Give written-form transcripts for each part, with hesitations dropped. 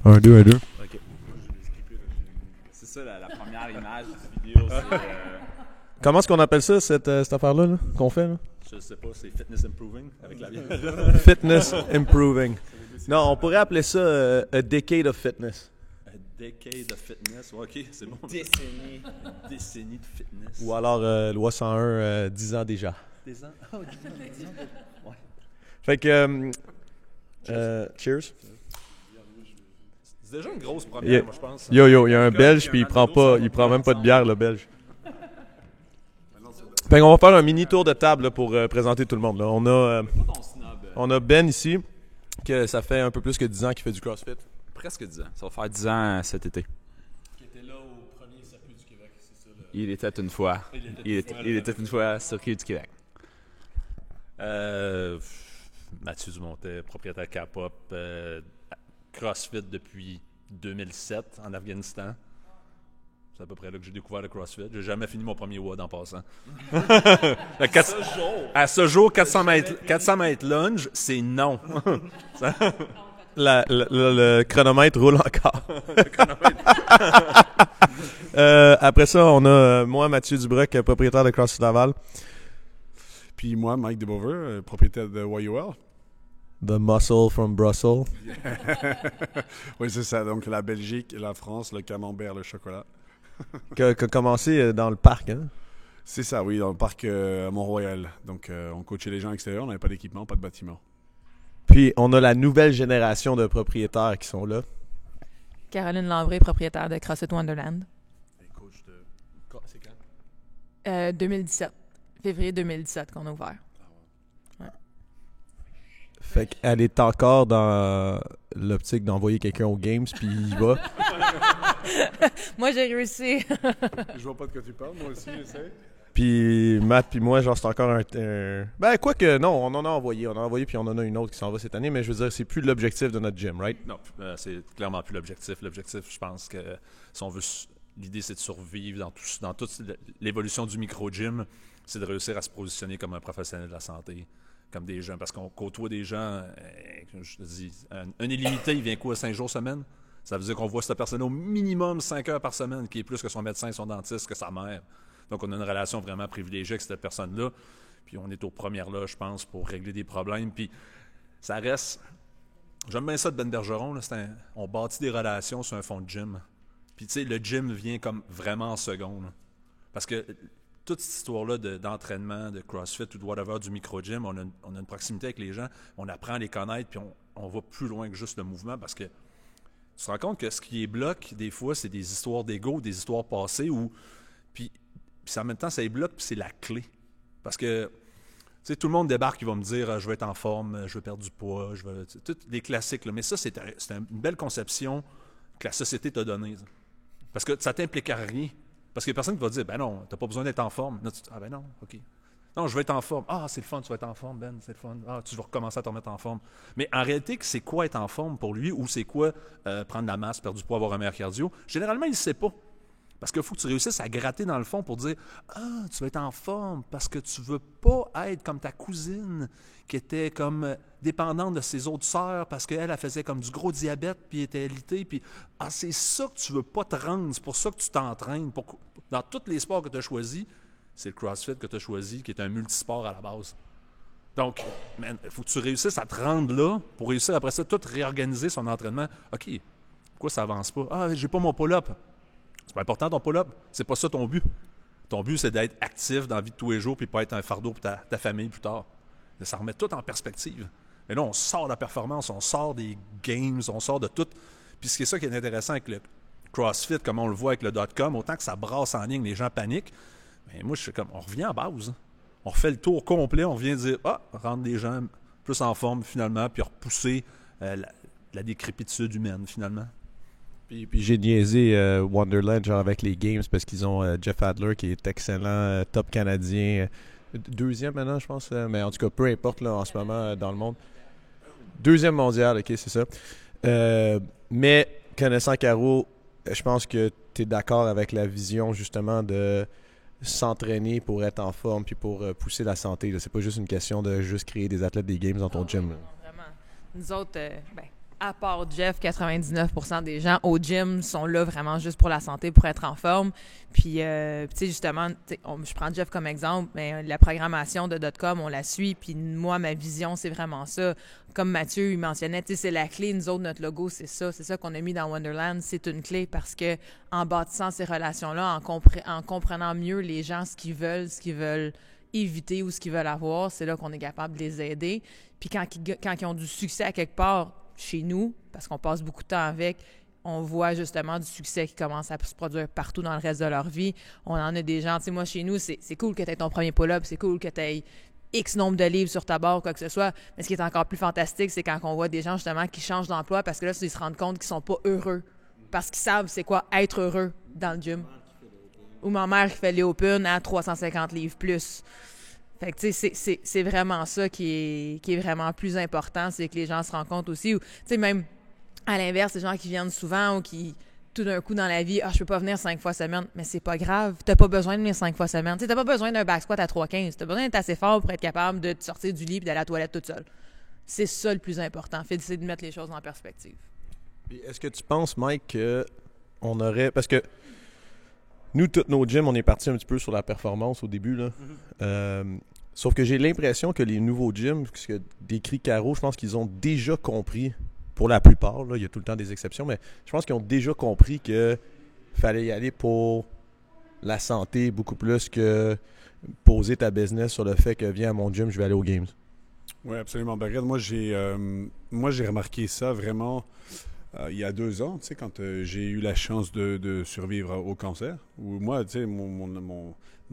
Un, deux, un, deux. Ok. C'est ça la première image du vidéo. Comment est-ce qu'on appelle ça, cette affaire-là, là, qu'on fait? Là? Je sais pas, c'est Fitness Improving avec la bière. Fitness improving. Non, on pourrait appeler ça a decade of fitness. A decade of fitness. Ouais, ok, c'est bon. Décennie. Décennie de fitness. Ou alors loi 101, 10 ans déjà. Des ans. Oh, 10 ans. Ouais. Fait que... cheers. C'est déjà une grosse première, moi, je pense. Yo, il y a un Belge, puis il prend même pas de bière, le Belge. Fait qu'on va faire un mini tour de table là, pour présenter tout le monde. Là. On a Ben ici, que ça fait un peu plus que 10 ans qu'il fait du CrossFit. Presque 10 ans. Ça va faire 10 ans cet été. Qui était là au premier circuit du Québec, c'est ça? Il était une fois. Il était une fois circuit du Québec. Mathieu Dumontet, propriétaire K-Pop, CrossFit depuis 2007 en Afghanistan. C'est à peu près là que j'ai découvert le CrossFit. J'ai jamais fini mon premier WOD en passant. À ce jour, 400 mètres lunge, c'est non. Le chronomètre roule encore. Après ça, on a moi, Mathieu Dubreuc, propriétaire de CrossFit Laval. Puis moi, Mike Debover, propriétaire de YOL. The Muscle from Brussels. Oui, c'est ça. Donc la Belgique, la France, le camembert, le chocolat. qui a commencé dans le parc, hein? C'est ça, oui, dans le parc à Mont-Royal. Donc on coachait les gens extérieurs, on n'avait pas d'équipement, pas de bâtiment. Puis on a la nouvelle génération de propriétaires qui sont là. Caroline Lambré, propriétaire de CrossFit Wonderland. Et coach de... C'est quand? 2017. Février 2017 qu'on a ouvert. Fait qu'elle est encore dans l'optique d'envoyer quelqu'un aux Games, puis il y va. Moi, j'ai réussi. Je vois pas de quoi tu parles, moi aussi, j'essaie. Puis Matt puis moi, genre, c'est encore un... Ben, quoique, non, on en a envoyé. On en a envoyé, puis on en a une autre qui s'en va cette année, mais je veux dire, c'est plus l'objectif de notre gym, right? Non, c'est clairement plus l'objectif. L'objectif, je pense que si on veut... L'idée, c'est de survivre dans toute l'évolution du micro-gym. C'est de réussir à se positionner comme un professionnel de la santé, comme des gens. Parce qu'on côtoie des gens, je te dis, un illimité, il vient quoi, 5 jours semaine? Ça veut dire qu'on voit cette personne au minimum 5 heures par semaine, qui est plus que son médecin, son dentiste, que sa mère. Donc, on a une relation vraiment privilégiée avec cette personne-là. Puis, on est aux premières là, je pense, pour régler des problèmes. Puis, ça reste... J'aime bien ça de Ben Bergeron. Là, on bâtit des relations sur un fond de gym. Puis, tu sais, le gym vient comme vraiment en seconde. Là. Parce que toute cette histoire-là d'entraînement, de CrossFit ou de whatever, du micro-gym, on a une proximité avec les gens. On apprend à les connaître, puis on va plus loin que juste le mouvement. Parce que tu te rends compte que ce qui est bloque, des fois, c'est des histoires d'ego, des histoires passées, puis en même temps, ça est bloque, puis c'est la clé. Parce que, tu sais, tout le monde débarque, il va me dire, je veux être en forme, je veux perdre du poids, je veux... Tous les classiques, là. Mais ça, c'est une belle conception que la société t'a donnée. Ça. Parce que ça t'implique à rien. Parce qu'il y a personne qui va dire, ben non, t'as pas besoin d'être en forme. Là, ah ben non, OK. Non, je veux être en forme. Ah, c'est le fun, tu vas être en forme, Ben, c'est le fun. Ah, tu vas recommencer à te remettre en forme. Mais en réalité, c'est quoi être en forme pour lui ou c'est quoi prendre de la masse, perdre du poids, avoir un meilleur cardio? Généralement, il ne sait pas. Parce qu'il faut que tu réussisses à gratter dans le fond pour dire « Ah, tu vas être en forme parce que tu veux pas être comme ta cousine qui était comme dépendante de ses autres sœurs parce qu'elle, elle faisait comme du gros diabète puis était alitée. Puis ah, c'est ça que tu veux pas te rendre. C'est pour ça que tu t'entraînes. Dans tous les sports que tu as choisis, c'est le CrossFit que tu as choisi qui est un multisport à la base. Donc, il faut que tu réussisses à te rendre là pour réussir après ça, tout réorganiser son entraînement. OK, pourquoi ça avance pas? Ah, j'ai pas mon pull-up. C'est pas important ton pull-up. C'est pas ça ton but. Ton but, c'est d'être actif dans la vie de tous les jours puis pas être un fardeau pour ta famille plus tard. Ça remet tout en perspective. Mais là, on sort de la performance, on sort des games, on sort de tout. Puis c'est ça qui est intéressant avec le CrossFit, comme on le voit avec le .com, autant que ça brasse en ligne, les gens paniquent. Mais moi, je suis comme, on revient à base. On refait le tour complet, on vient dire, rendre les gens plus en forme finalement, puis repousser la décrépitude humaine finalement. Puis j'ai niaisé Wonderland genre avec les Games parce qu'ils ont Jeff Adler qui est excellent, top canadien, deuxième maintenant je pense, mais en tout cas peu importe là en ce moment dans le monde. Deuxième mondial, ok c'est ça. Mais connaissant Caro, je pense que tu es d'accord avec la vision justement de s'entraîner pour être en forme puis pour pousser la santé. Là. C'est pas juste une question de juste créer des athlètes des Games dans ton gym. Là. Non, vraiment. Nous autres, à part Jeff, 99% des gens au gym sont là vraiment juste pour la santé, pour être en forme. Puis, tu sais, justement, je prends Jeff comme exemple, mais la programmation de .com, on la suit. Puis moi, ma vision, c'est vraiment ça. Comme Mathieu, il mentionnait, tu sais, c'est la clé. Nous autres, notre logo, c'est ça. C'est ça qu'on a mis dans Wonderland. C'est une clé parce que en bâtissant ces relations-là, en comprenant mieux les gens, ce qu'ils veulent éviter ou ce qu'ils veulent avoir, c'est là qu'on est capable de les aider. Puis quand ils ont du succès à quelque part, chez nous, parce qu'on passe beaucoup de temps avec, on voit justement du succès qui commence à se produire partout dans le reste de leur vie. On en a des gens, tu sais, moi, chez nous, c'est cool que tu aies ton premier pull-up, c'est cool que tu aies X nombre de livres sur ta barre, quoi que ce soit. Mais ce qui est encore plus fantastique, c'est quand on voit des gens, justement, qui changent d'emploi parce que là, ils se rendent compte qu'ils sont pas heureux. Parce qu'ils savent c'est quoi être heureux dans le gym. Ou ma mère qui fait les Open à 350 livres plus. Fait que, tu sais, c'est vraiment ça qui est vraiment plus important, c'est que les gens se rendent compte aussi. Ou, tu sais, même à l'inverse, les gens qui viennent souvent ou qui, tout d'un coup dans la vie, je peux pas venir 5 fois semaine, mais c'est pas grave. T'as pas besoin de venir 5 fois semaine. Tu sais, t'as pas besoin d'un back squat à 3,15. T'as besoin d'être assez fort pour être capable de te sortir du lit et d'aller à la toilette toute seule. C'est ça le plus important. C'est de mettre les choses en perspective. Puis est-ce que tu penses, Mike, qu'on aurait... Parce que nous, tous nos gyms, on est parti un petit peu sur la performance au début, là. Sauf que j'ai l'impression que les nouveaux gyms, ce que décrit Caro, je pense qu'ils ont déjà compris, pour la plupart, là, il y a tout le temps des exceptions, mais je pense qu'ils ont déjà compris qu'il fallait y aller pour la santé beaucoup plus que poser ta business sur le fait que viens à mon gym, je vais aller aux games. Oui, absolument. Ben, regarde, moi, j'ai remarqué ça vraiment il y a 2 ans, tu sais, quand j'ai eu la chance de survivre au cancer, où moi, tu sais,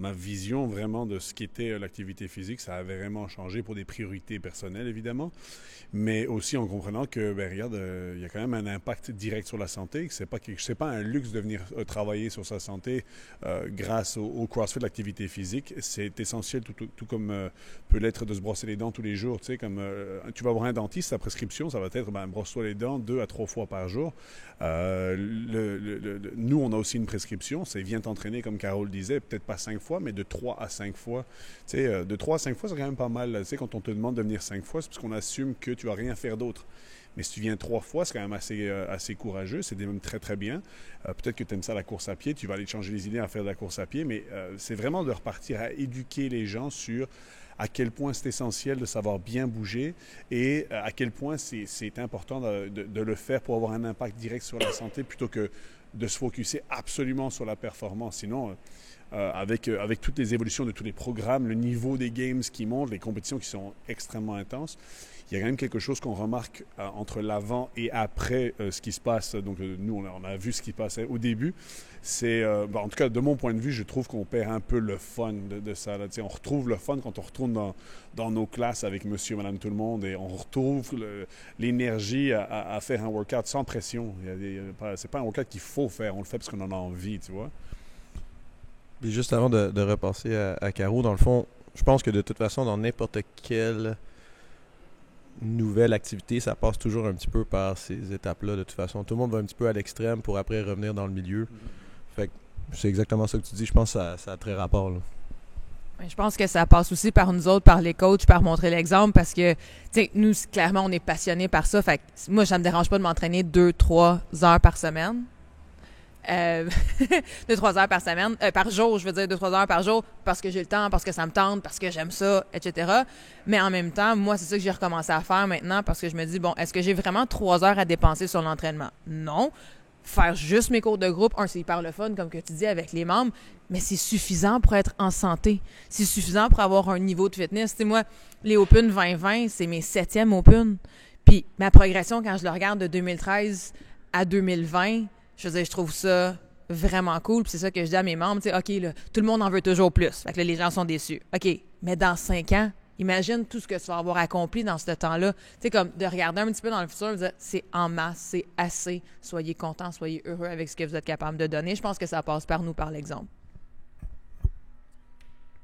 ma vision vraiment de ce qu'était l'activité physique, ça avait vraiment changé pour des priorités personnelles, évidemment, mais aussi en comprenant que, ben, regarde, il y a quand même un impact direct sur la santé, que c'est pas un luxe de venir travailler sur sa santé grâce au CrossFit, l'activité physique. C'est essentiel, tout comme peut l'être de se brosser les dents tous les jours. Tu sais, comme tu vas voir un dentiste, sa prescription, ça va être, brosse-toi les dents 2 à 3 fois par jour. Nous, on a aussi une prescription, c'est viens t'entraîner, comme Carole disait, peut-être pas 5 fois, mais de 3 à 5 fois. Tu sais, de 3 à 5 fois, c'est quand même pas mal. Tu sais, quand on te demande de venir 5 fois, c'est parce qu'on assume que tu vas rien faire d'autre. Mais si tu viens 3 fois, c'est quand même assez courageux, c'est même très, très bien. Peut-être que tu aimes ça, la course à pied, tu vas aller te changer les idées à faire de la course à pied, mais c'est vraiment de repartir à éduquer les gens sur à quel point c'est essentiel de savoir bien bouger et à quel point c'est important de le faire pour avoir un impact direct sur la santé plutôt que de se focusser absolument sur la performance. Sinon, avec toutes les évolutions de tous les programmes, le niveau des games qui monte, les compétitions qui sont extrêmement intenses, il y a quand même quelque chose qu'on remarque entre l'avant et après ce qui se passe. Donc, nous, on a vu ce qui passait au début. C'est, en tout cas, de mon point de vue, je trouve qu'on perd un peu le fun de ça. Là. On retrouve le fun quand on retourne dans nos classes avec monsieur, madame, tout le monde et on retrouve l'énergie à faire un workout sans pression. C'est pas un workout qu'il faut faire, on le fait parce qu'on en a envie, tu vois. Puis juste avant de repasser à Caro, dans le fond, je pense que de toute façon, dans n'importe quelle nouvelle activité, ça passe toujours un petit peu par ces étapes-là. De toute façon, tout le monde va un petit peu à l'extrême pour après revenir dans le milieu. Fait que c'est exactement ça que tu dis. Je pense que ça a très rapport, là. Je pense que ça passe aussi par nous autres, par les coachs, par montrer l'exemple, parce que, tu sais, nous, clairement, on est passionnés par ça. Fait que moi, ça me dérange pas de m'entraîner 2-3 heures par semaine. 2-3 heures par semaine, par jour, je veux dire 2-3 heures par jour, parce que j'ai le temps, parce que ça me tente, parce que j'aime ça, etc. Mais en même temps, moi, c'est ça que j'ai recommencé à faire maintenant, parce que je me dis, bon, est-ce que j'ai vraiment 3 heures à dépenser sur l'entraînement? Non. Faire juste mes cours de groupe, c'est hyper le fun, comme que tu dis, avec les membres, mais c'est suffisant pour être en santé. C'est suffisant pour avoir un niveau de fitness. Tu sais, moi, les Open 2020, c'est mes 7e Open. Puis ma progression, quand je le regarde de 2013 à 2020, je veux dire, je trouve ça vraiment cool. Puis c'est ça que je dis à mes membres, tu sais, OK, là, tout le monde en veut toujours plus. Fait que là, les gens sont déçus. OK, mais dans 5 ans, imagine tout ce que tu vas avoir accompli dans ce temps-là. Tu sais, comme de regarder un petit peu dans le futur, de dire, c'est en masse, c'est assez. Soyez contents, soyez heureux avec ce que vous êtes capable de donner. Je pense que ça passe par nous, par l'exemple.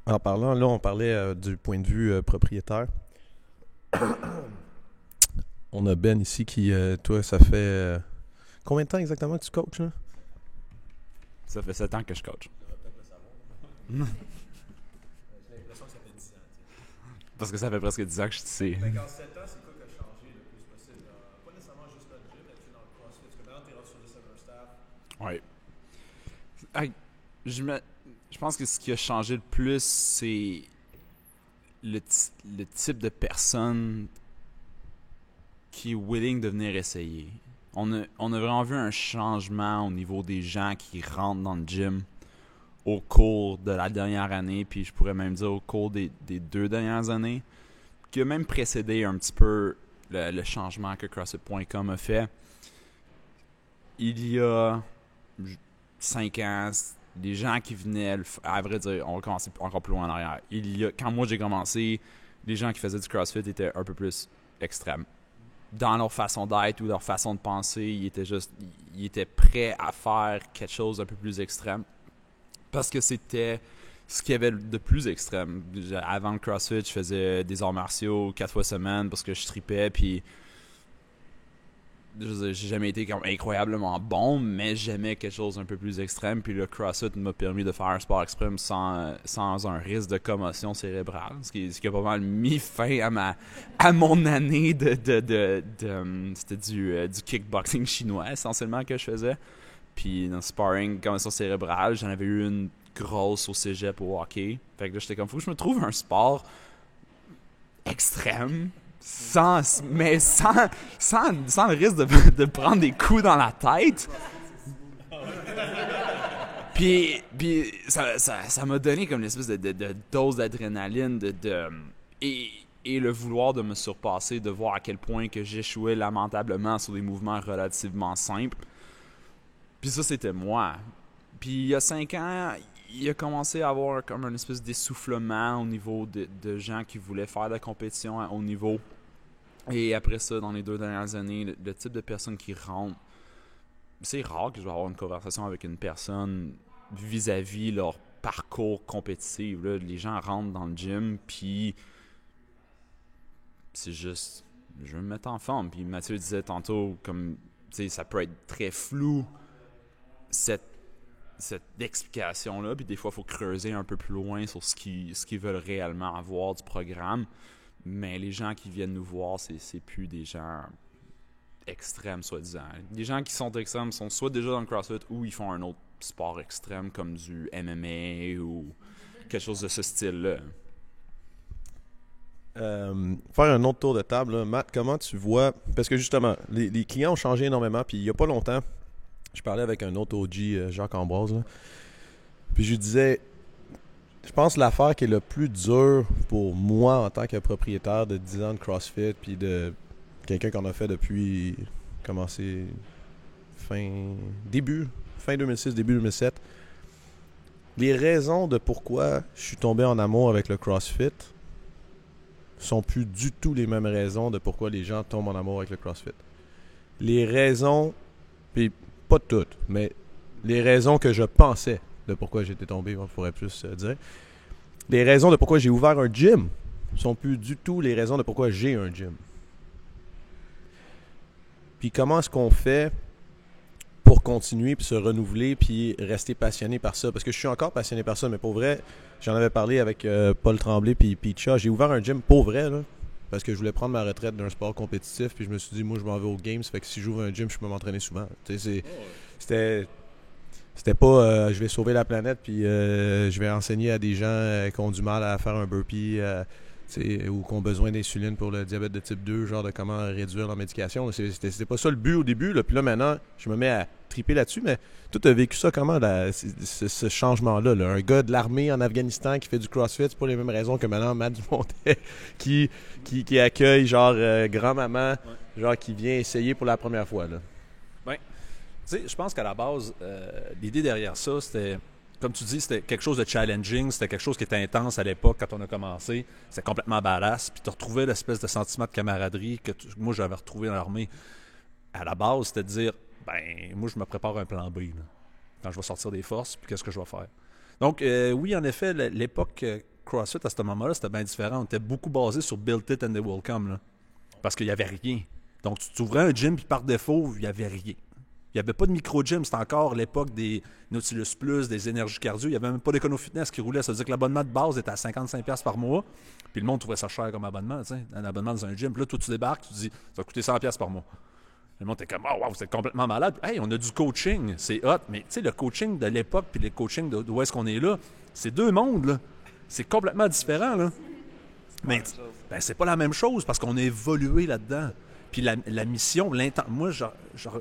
En parlant, là, on parlait du point de vue propriétaire. On a Ben ici qui, toi, ça fait... combien de temps exactement que tu coaches, là? Ça fait 7 ans que je coach. Parce que ça fait presque 10 ans que je suis ici. En 7 ans, c'est quoi qui a changé le plus possible? Pas nécessairement juste Ouais. Hey, je pense que ce qui a changé le plus, c'est le type de personne qui est willing de venir essayer. On a vraiment vu un changement au niveau des gens qui rentrent dans le gym au cours de la dernière année, puis je pourrais même dire au cours des 2 dernières années, qui a même précédé un petit peu le changement que CrossFit.com a fait. Il y a 5 ans, les gens qui venaient, à vrai dire, on va commencer encore plus loin en arrière. Quand moi j'ai commencé, les gens qui faisaient du CrossFit étaient un peu plus extrêmes. Dans leur façon d'être ou leur façon de penser, ils étaient prêts à faire quelque chose d'un peu plus extrême. Parce que c'était ce qu'il y avait de plus extrême. Avant le CrossFit, je faisais des arts martiaux 4 fois semaine parce que je tripais, puis j'ai jamais été comme incroyablement bon, mais j'aimais quelque chose d'un peu plus extrême. Puis le CrossFit m'a permis de faire un sport extrême sans un risque de commotion cérébrale, ce qui a pas mal mis fin à mon année c'était du kickboxing chinois essentiellement que je faisais. Puis dans le sparring, commotion cérébrale, j'en avais eu une grosse au cégep au hockey. Fait que là, j'étais comme, faut que je me trouve un sport extrême, sans le risque de prendre des coups dans la tête. Puis ça m'a donné comme une espèce de dose d'adrénaline et le vouloir de me surpasser, de voir à quel point que j'échouais lamentablement sur des mouvements relativement simples. Puis ça, c'était moi. Puis il y a 5 ans, il a commencé à avoir comme une espèce d'essoufflement au niveau de gens qui voulaient faire de la compétition à haut niveau. Et après ça, dans les 2 dernières années, le type de personnes qui rentrent, c'est rare que je vais avoir une conversation avec une personne vis-à-vis leur parcours compétitif. Là. Les gens rentrent dans le gym, puis c'est juste, je veux me mettre en forme. Puis Mathieu disait tantôt, comme, tu sais, ça peut être très flou, cette explication-là, puis des fois, il faut creuser un peu plus loin sur ce qu'ils veulent réellement avoir du programme. Mais les gens qui viennent nous voir, c'est plus des gens extrêmes, soi-disant. Les gens qui sont extrêmes sont soit déjà dans le CrossFit ou ils font un autre sport extrême comme du MMA ou quelque chose de ce style-là. Faire un autre tour de table, là. Matt, comment tu vois... Parce que justement, les clients ont changé énormément, puis il n'y a pas longtemps, je parlais avec un autre OG, Jacques Ambroise, là. Puis je lui disais, je pense que l'affaire qui est le plus dure pour moi en tant que propriétaire de 10 ans de CrossFit, puis de quelqu'un qu'on a fait depuis, commencé fin 2006, début 2007, les raisons de pourquoi je suis tombé en amour avec le CrossFit sont plus du tout les mêmes raisons de pourquoi les gens tombent en amour avec le CrossFit. Les raisons, puis pas toutes, mais les raisons que je pensais de pourquoi j'étais tombé, on pourrait plus dire. Les raisons de pourquoi j'ai ouvert un gym sont plus du tout les raisons de pourquoi j'ai un gym. Puis comment est-ce qu'on fait pour continuer, puis se renouveler, puis rester passionné par ça? Parce que je suis encore passionné par ça, mais pour vrai, j'en avais parlé avec Paul Tremblay puis Picha. J'ai ouvert un gym pour vrai, là, parce que je voulais prendre ma retraite d'un sport compétitif, puis je me suis dit, moi, je m'en vais aux Games, fait que si j'ouvre un gym, je peux m'entraîner souvent. Tu sais, c'était pas je vais sauver la planète, puis je vais enseigner à des gens qui ont du mal à faire un burpee, ou qui ont besoin d'insuline pour le diabète de type 2, genre de comment réduire leur médication. C'était pas ça le but au début, là. Puis là, maintenant, je me mets à triper là-dessus, mais toi, tu as vécu ça comment, ce changement-là, là? Un gars de l'armée en Afghanistan qui fait du CrossFit, c'est pas les mêmes raisons que maintenant Matt Dumontet qui accueille, genre, grand-maman, genre, qui vient essayer pour la première fois, là. Ben, tu sais, je pense qu'à la base, l'idée derrière ça, c'était... Comme tu dis, c'était quelque chose de challenging, c'était quelque chose qui était intense à l'époque quand on a commencé. C'était complètement badass. Puis tu retrouvais l'espèce de sentiment de camaraderie que moi j'avais retrouvé dans l'armée. À la base, c'était de dire, ben moi je me prépare un plan B là, quand je vais sortir des forces, puis qu'est-ce que je vais faire. Donc oui, en effet, l'époque CrossFit à ce moment-là, c'était bien différent. On était beaucoup basé sur Build It and They Will Come, là, parce qu'il n'y avait rien. Donc tu ouvrais un gym, puis par défaut, il n'y avait rien. Il n'y avait pas de micro-gym, c'était encore l'époque des Nautilus Plus, des énergies cardio. Il n'y avait même pas d'EconoFitness qui roulait. Ça veut dire que l'abonnement de base était à 55$ par mois. Puis le monde trouvait ça cher comme abonnement, tu sais, un abonnement dans un gym. Puis là, toi, tu débarques, tu te dis, ça va coûter 100$ par mois. Le monde était comme, oh, wow, vous êtes complètement malade. Hey, on a du coaching, c'est hot. Mais tu sais, le coaching de l'époque puis le coaching d'où est-ce qu'on est là, c'est deux mondes, là. C'est complètement différent, là. Mais c'est pas la même chose parce qu'on a évolué là-dedans. Puis la mission, moi,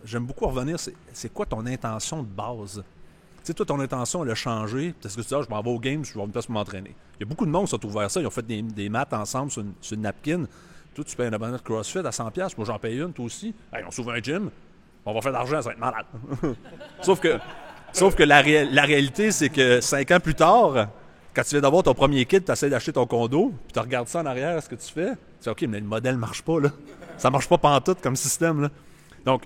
j'aime beaucoup revenir, c'est quoi ton intention de base? Tu sais, toi, ton intention, elle a changé. Parce que tu dis, je m'en vais au game, je vais avoir une place pour m'entraîner. Il y a beaucoup de monde qui sont ouverts ça. Ils ont fait des maths ensemble sur une napkin. Toi, tu payes un abonnement de CrossFit à 100$. Moi, j'en paye une, toi aussi. Hey, on s'ouvre un gym. On va faire de l'argent, ça va être malade. Sauf que la réalité, c'est que 5 ans plus tard, quand tu viens d'avoir ton premier kit, tu essaies d'acheter ton condo, puis tu regardes ça en arrière, ce que tu fais. Tu dis, OK, mais le modèle ne marche pas, là. Ça marche pas pantoute comme système, là. Donc,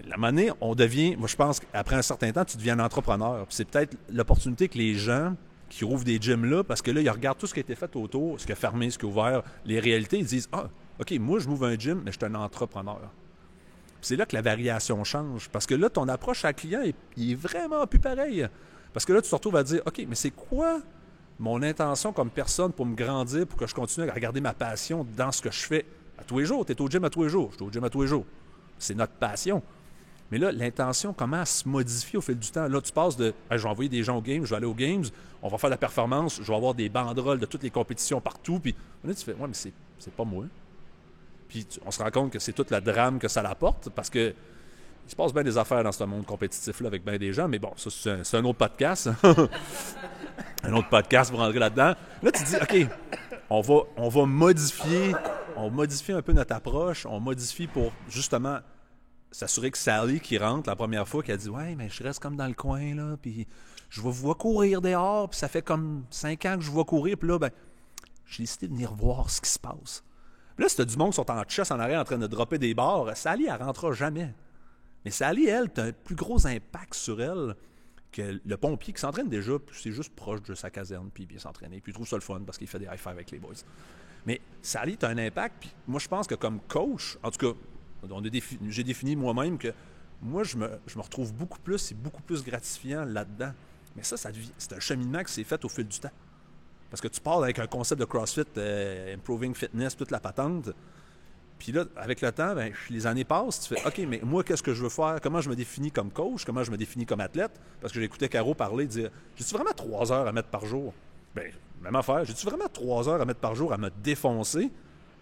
la monnaie, on devient, moi je pense qu'après un certain temps, tu deviens un entrepreneur. Puis c'est peut-être l'opportunité que les gens qui rouvrent des gyms là, parce que là, ils regardent tout ce qui a été fait autour, ce qui a fermé, ce qui a ouvert, les réalités, ils disent, ah, OK, moi je m'ouvre un gym, mais je suis un entrepreneur. Puis c'est là que la variation change. Parce que là, ton approche à client, il est vraiment plus pareil. Parce que là, tu te retrouves à dire, OK, mais c'est quoi mon intention comme personne pour me grandir, pour que je continue à regarder ma passion dans ce que je fais à tous les jours? Tu es au gym à tous les jours, je suis au gym à tous les jours. C'est notre passion. Mais là, l'intention commence à se modifier au fil du temps. Là, tu passes de hey, « je vais envoyer des gens aux games, je vais aller aux games, on va faire de la performance, je vais avoir des banderoles de toutes les compétitions partout. » Puis là, tu fais « ouais, mais c'est pas moi. » Puis on se rend compte que c'est toute la drame que ça l'apporte parce que il se passe bien des affaires dans ce monde compétitif-là avec bien des gens. Mais bon, ça, c'est un autre podcast. Un autre podcast pour rentrer là-dedans. Là, tu te dis « OK, on va modifier un peu notre approche, on modifie pour justement... » s'assurer que Sally, qui rentre la première fois, qui a dit « ouais, mais je reste comme dans le coin, là, puis je vais vous voir courir dehors, puis ça fait comme 5 ans que je vois courir, puis là, ben, j'ai décidé de venir voir ce qui se passe. » Puis là, si t'as du monde qui sont en chest en arrière en train de dropper des barres, Sally, elle rentrera jamais. Mais Sally, elle, t'as un plus gros impact sur elle que le pompier qui s'entraîne déjà, puis c'est juste proche de sa caserne, puis il vient s'entraîner, puis il trouve ça le fun parce qu'il fait des high-fives avec les boys. Mais Sally, t'as un impact, puis moi, je pense que comme coach, en tout cas, j'ai défini moi-même que moi, je me retrouve beaucoup plus, c'est beaucoup plus gratifiant là-dedans. Mais c'est un cheminement qui s'est fait au fil du temps. Parce que tu pars avec un concept de CrossFit, Improving Fitness, toute la patente. Puis là, avec le temps, ben, les années passent, tu fais « OK, mais moi, qu'est-ce que je veux faire? Comment je me définis comme coach? Comment je me définis comme athlète? » Parce que j'écoutais Caro parler, dire « J'ai-tu vraiment 3 heures à mettre par jour? » Bien, même affaire. J'ai-tu vraiment 3 heures à mettre par jour à me défoncer?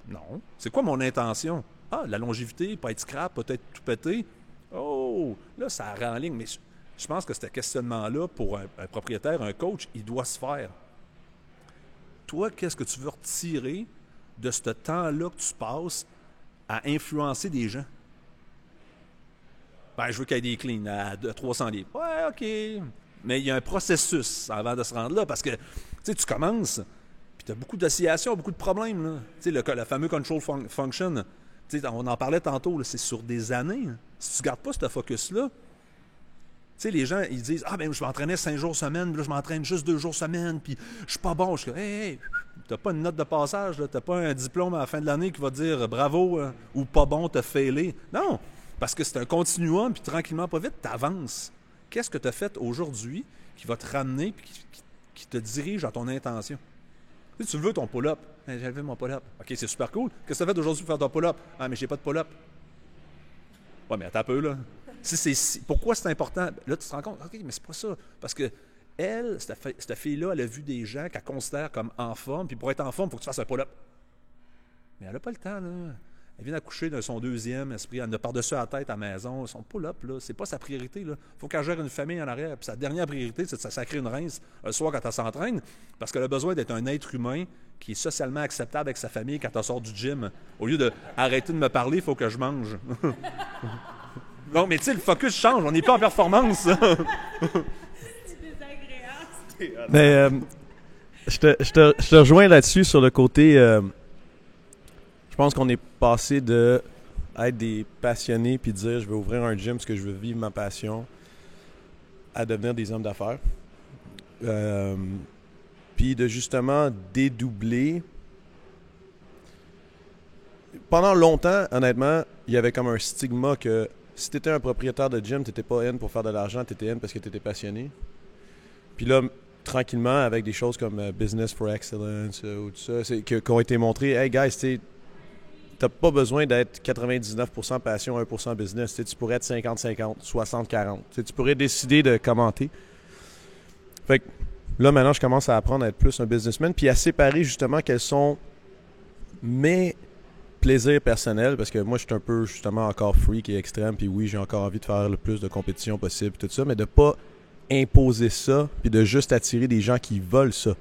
Non. C'est quoi mon intention? Ah, la longévité, pas être scrap, peut-être tout péter. Oh, là, ça rend en ligne. Mais je pense que ce questionnement-là, pour un propriétaire, un coach, il doit se faire. Toi, qu'est-ce que tu veux retirer de ce temps-là que tu passes à influencer des gens? Ben, je veux qu'il y ait des cleans à 300 livres. Ouais, OK. Mais il y a un processus avant de se rendre là parce que, tu sais, tu commences, puis tu as beaucoup d'oscillations, beaucoup de problèmes, là. Tu sais, le fameux control function. On en parlait tantôt, là, c'est sur des années. Hein. Si tu ne gardes pas ce focus-là, les gens, ils disent « Ah, ben je m'entraînais 5 jours semaine, puis là, je m'entraîne juste 2 jours semaine, puis je suis pas bon. » Je dis « Hey, t'as pas une note de passage, t'as pas un diplôme à la fin de l'année qui va dire « Bravo » ou « Pas bon, t'as failé. » Non, parce que c'est un continuum, puis tranquillement, pas vite, t'avances. Qu'est-ce que tu as fait aujourd'hui qui va te ramener, puis qui te dirige à ton intention? Tu veux ton pull-up. J'ai levé mon pull-up. OK, c'est super cool. Qu'est-ce que tu as fait aujourd'hui pour faire ton pull-up? Ah, mais j'ai pas de pull-up. Ouais, mais attends un peu, là. Pourquoi c'est important? Là, tu te rends compte, OK, mais c'est pas ça. Parce que elle, cette fille-là, elle a vu des gens qu'elle considère comme en forme, puis pour être en forme, il faut que tu fasses un pull-up. Mais elle n'a pas le temps, là. Elle vient d'accoucher de son deuxième esprit, elle a par-dessus la tête à la maison. Son pull-up, là, c'est pas sa priorité, là. Il faut qu'elle gère une famille en arrière. Puis sa dernière priorité, c'est de se sacrer une rince le soir quand elle s'entraîne, parce qu'elle a besoin d'être un être humain qui est socialement acceptable avec sa famille quand elle sort du gym. Au lieu de arrêter de me parler, il faut que je mange. Non, mais tu sais, le focus change. On n'est pas en performance. C'est désagréable. Mais je te rejoins là-dessus sur le côté... je pense qu'on est passé de être des passionnés puis de dire je vais ouvrir un gym parce que je veux vivre ma passion à devenir des hommes d'affaires. Puis de justement dédoubler. Pendant longtemps, honnêtement, il y avait comme un stigma que si tu étais un propriétaire de gym, tu n'étais pas in pour faire de l'argent, tu étais in parce que tu étais passionné. Puis là, tranquillement, avec des choses comme Business for Excellence ou tout ça, qui ont été montrées, hey guys, tu sais, tu n'as pas besoin d'être 99% passion, 1% business. Tu sais, tu pourrais être 50-50, 60-40. Tu sais, tu pourrais décider de commenter. Fait que là, maintenant, je commence à apprendre à être plus un businessman, puis à séparer justement quels sont mes plaisirs personnels, parce que moi, je suis un peu justement encore freak et extrême, puis oui, j'ai encore envie de faire le plus de compétition possible, tout ça, mais de pas imposer ça, puis de juste attirer des gens qui veulent ça.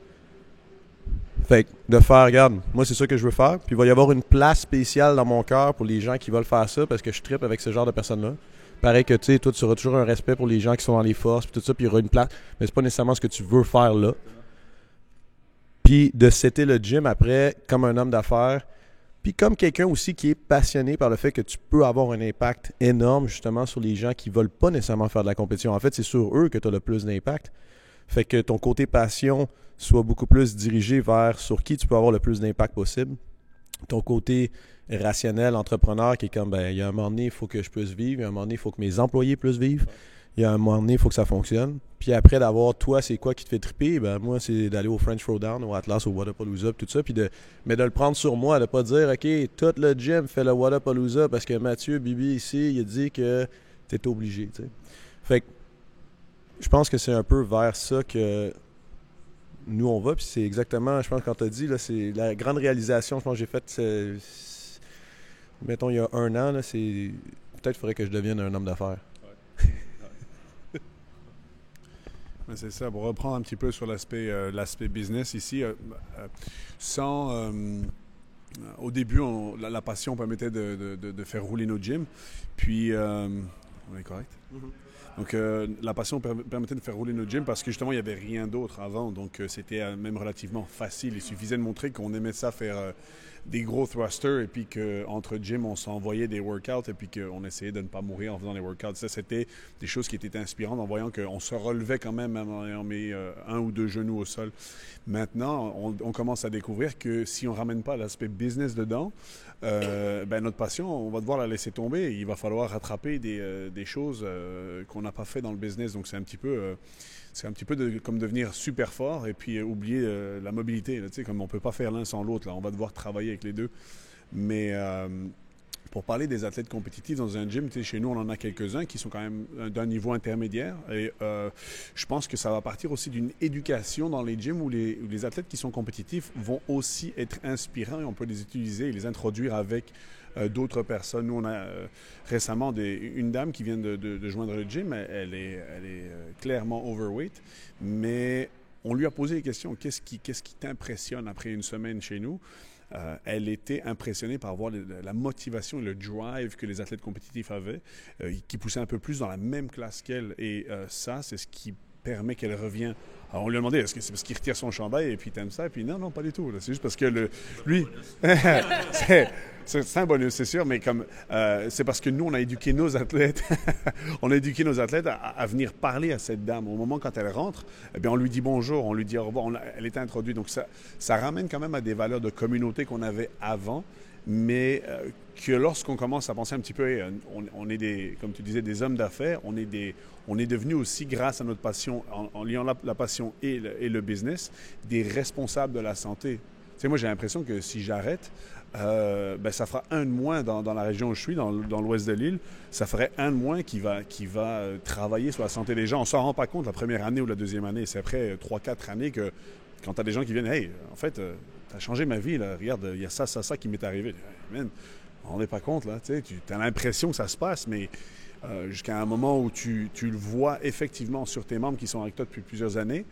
Fait que de faire, regarde, moi c'est ça que je veux faire, puis il va y avoir une place spéciale dans mon cœur pour les gens qui veulent faire ça, parce que je trippe avec ce genre de personnes-là. Pareil que, tu sais, toi, tu auras toujours un respect pour les gens qui sont dans les forces, puis tout ça, puis il y aura une place, mais c'est pas nécessairement ce que tu veux faire là. Puis de setter le gym après, comme un homme d'affaires, puis comme quelqu'un aussi qui est passionné par le fait que tu peux avoir un impact énorme, justement, sur les gens qui veulent pas nécessairement faire de la compétition. En fait, c'est sur eux que tu as le plus d'impact. Fait que ton côté passion soit beaucoup plus dirigé vers sur qui tu peux avoir le plus d'impact possible. Ton côté rationnel, entrepreneur, qui est comme, ben, il y a un moment donné, il faut que je puisse vivre. Il y a un moment donné, il faut que mes employés puissent vivre. Il y a un moment donné, il faut que ça fonctionne. Puis après d'avoir, toi, c'est quoi qui te fait triper? Ben, moi, c'est d'aller au French Throwdown, au Atlas, au Wodapalooza, tout ça. Puis mais de le prendre sur moi, de pas dire, OK, tout le gym fait le Wodapalooza parce que Mathieu, Bibi, ici, il a dit que t'es obligé, tu sais. Fait que je pense que c'est un peu vers ça que nous, on va. Puis c'est exactement, je pense, quand tu as dit, là, c'est la grande réalisation, je pense, que j'ai faite, mettons, il y a 1 an, là, c'est peut-être qu'il faudrait que je devienne un homme d'affaires. C'est ça, pour reprendre un petit peu sur l'aspect business ici, au début, la passion permettait de faire rouler nos gyms, puis on est correct? Donc la passion permettait de faire rouler nos gyms parce que justement il n'y avait rien d'autre avant, donc c'était même relativement facile, il suffisait de montrer qu'on aimait ça faire des gros thrusters et puis qu'entre gyms on s'envoyait des workouts et puis qu'on essayait de ne pas mourir en faisant les workouts. Ça c'était des choses qui étaient inspirantes en voyant qu'on se relevait quand même en ayant mis 1 ou 2 genoux au sol. Maintenant on commence à découvrir que si on ne ramène pas l'aspect business dedans, notre passion on va devoir la laisser tomber. Il va falloir rattraper des choses qu'on n'a pas fait dans le business, donc c'est un petit peu comme devenir super fort et puis oublier la mobilité. Là, comme on ne peut pas faire l'un sans l'autre, là, on va devoir travailler avec les deux. Mais pour parler des athlètes compétitifs dans un gym, chez nous, on en a quelques-uns qui sont quand même d'un niveau intermédiaire. Et je pense que ça va partir aussi d'une éducation dans les gyms où les athlètes qui sont compétitifs vont aussi être inspirants et on peut les utiliser et les introduire avec d'autres personnes. Nous, on a récemment une dame qui vient de joindre le gym. Elle est clairement overweight, mais on lui a posé des questions. Qu'est-ce qui t'impressionne après une semaine chez nous? Elle était impressionnée par voir la motivation et le drive que les athlètes compétitifs avaient, qui poussaient un peu plus dans la même classe qu'elle. Et ça, c'est ce qui permet qu'elle revienne. Alors on lui a demandé, est-ce que c'est parce qu'il retire son chandail et puis t'aimes ça? Et puis non, pas du tout. Là. C'est juste parce que lui, c'est un bonus, c'est sûr, mais c'est parce que nous, on a éduqué nos athlètes, à venir parler à cette dame. Au moment quand elle rentre, eh bien, on lui dit bonjour, on lui dit au revoir, elle est introduite. Donc ça ramène quand même à des valeurs de communauté qu'on avait avant, mais que lorsqu'on commence à penser un petit peu, on est comme tu disais, des hommes d'affaires, on est devenus aussi, grâce à notre passion, en liant la passion et le business, des responsables de la santé. Tu sais, moi, j'ai l'impression que si j'arrête, ça fera 1 de moins dans la région où je suis, dans l'ouest de l'île. Ça ferait 1 de moins qui va travailler sur la santé des gens. On ne s'en rend pas compte la première année ou la deuxième année. C'est après 3-4 années que quand tu as des gens qui viennent, « Hey, en fait, tu as changé ma vie, là. Regarde, il y a ça qui m'est arrivé. » Man, on n'est pas compte, là. Tu as l'impression que ça se passe, mais jusqu'à un moment où tu le vois effectivement sur tes membres qui sont avec toi depuis plusieurs années,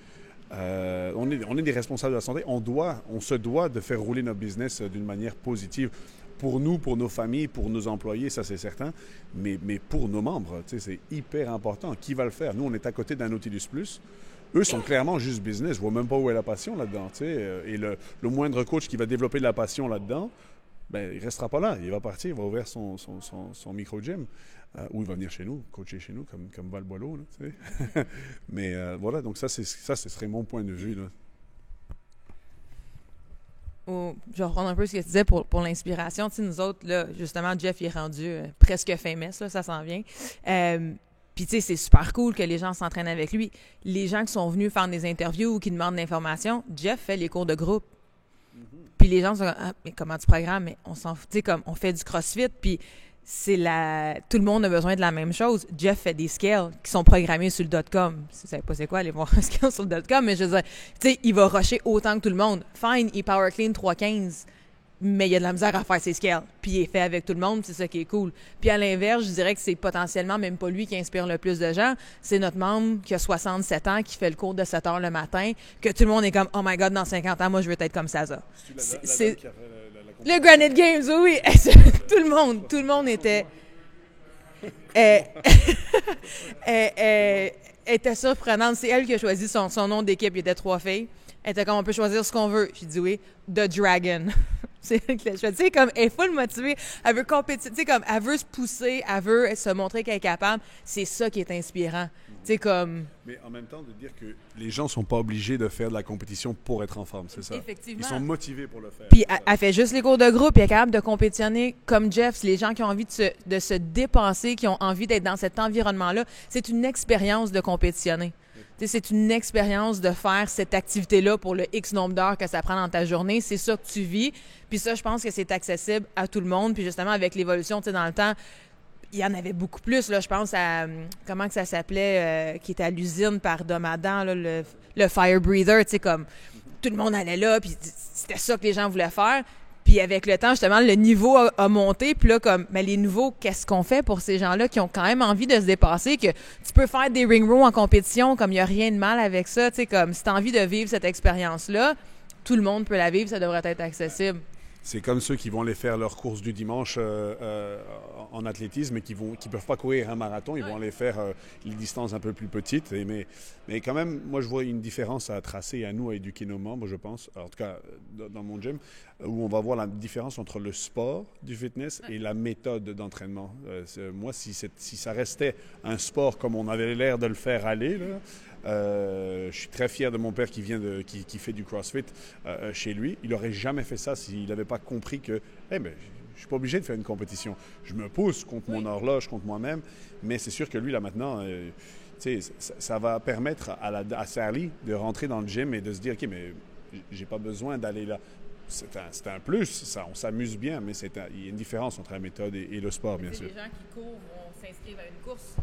on est des responsables de la santé. On se doit de faire rouler notre business d'une manière positive. Pour nous, pour nos familles, pour nos employés, ça c'est certain, mais pour nos membres, c'est hyper important. Qui va le faire? Nous, on est à côté d'un Nautilus Plus. Eux sont clairement juste business. Je ne vois même pas où est la passion là-dedans. Et le moindre coach qui va développer de la passion là-dedans, il ne restera pas là. Il va partir, il va ouvrir son micro-gym. Ou il va venir chez nous, coacher chez nous, comme Val Boileau. Là, mais voilà, donc ça, ce serait mon point de vue. Là. Je vais reprendre un peu ce que tu disais pour l'inspiration. Tu sais, nous autres, là, justement, Jeff il est rendu presque famous, là, ça s'en vient. Puis, tu sais, c'est super cool que les gens s'entraînent avec lui. Les gens qui sont venus faire des interviews ou qui demandent de l'information, Jeff fait les cours de groupe. Puis les gens sont comme, ah, mais comment tu programmes? Mais on s'en fout, tu sais, comme, on fait du CrossFit, puis tout le monde a besoin de la même chose. Jeff fait des scales qui sont programmés sur le .com. Si vous savez pas c'est quoi, allez voir un scale sur le .com, mais je veux dire, tu sais, il va rusher autant que tout le monde. Fine, il power clean 3,15, mais il y a de la misère à faire ses scales. Puis il est fait avec tout le monde, c'est ça qui est cool. Puis à l'inverse, je dirais que c'est potentiellement même pas lui qui inspire le plus de gens. C'est notre membre qui a 67 ans, qui fait le cours de 7 heures le matin, que tout le monde est comme, oh my God, dans 50 ans, moi, je veux être comme ça. C'est le Granite Games, oui. Tout le monde était... était surprenante. C'est elle qui a choisi son nom d'équipe. Il y était 3 filles. Elle était comme, on peut choisir ce qu'on veut. J'ai dit oui, The Dragon. C'est elle qui l'a choisi. Tu sais, comme, elle est full motivée. Elle veut compétir. Tu sais, comme, elle veut se pousser. Elle veut se montrer qu'elle est capable. C'est ça qui est inspirant. Tu sais, comme... Mais en même temps, de dire que les gens sont pas obligés de faire de la compétition pour être en forme, c'est ça? Effectivement. Ils sont motivés pour le faire. Puis elle fait juste les cours de groupe, puis elle est capable de compétitionner comme Jeff. C'est les gens qui ont envie de se dépasser, qui ont envie d'être dans cet environnement-là. C'est une expérience de compétitionner. Tu sais, c'est une expérience de faire cette activité-là pour le X nombre d'heures que ça prend dans ta journée. C'est ça que tu vis. Puis ça, je pense que c'est accessible à tout le monde. Puis justement, avec l'évolution, tu sais, dans le temps, il y en avait beaucoup plus, là. Je pense à, comment que ça s'appelait, qui était à l'usine par Domadan, là, le Fire Breather, tu sais, comme, tout le monde allait là, puis c'était ça que les gens voulaient faire. Puis avec le temps, justement, le niveau a monté, puis là, comme, mais les nouveaux, qu'est-ce qu'on fait pour ces gens-là qui ont quand même envie de se dépasser, que tu peux faire des ring rows en compétition, comme il n'y a rien de mal avec ça, tu sais, comme, si tu as envie de vivre cette expérience-là, tout le monde peut la vivre, ça devrait être accessible. C'est comme ceux qui vont aller faire leur course du dimanche en athlétisme et qui peuvent pas courir un marathon, ils vont aller faire les distances un peu plus petites. Mais quand même, moi je vois une différence à tracer et à nous à éduquer nos membres, je pense, en tout cas dans mon gym, où on va voir la différence entre le sport du fitness et la méthode d'entraînement. Moi, si ça restait un sport comme on avait l'air de le faire aller, là, je suis très fier de mon père qui fait du CrossFit chez lui. Il n'aurait jamais fait ça s'il n'avait pas compris que je ne suis pas obligé de faire une compétition. Je me pousse contre mon horloge, contre moi-même, mais c'est sûr que lui, là maintenant, ça va permettre à Sally de rentrer dans le gym et de se dire, OK, mais j'ai pas besoin d'aller là. C'est un plus, ça, on s'amuse bien, mais il y a une différence entre la méthode et le sport, bien sûr. Les gens qui courent vont s'inscrire à une course.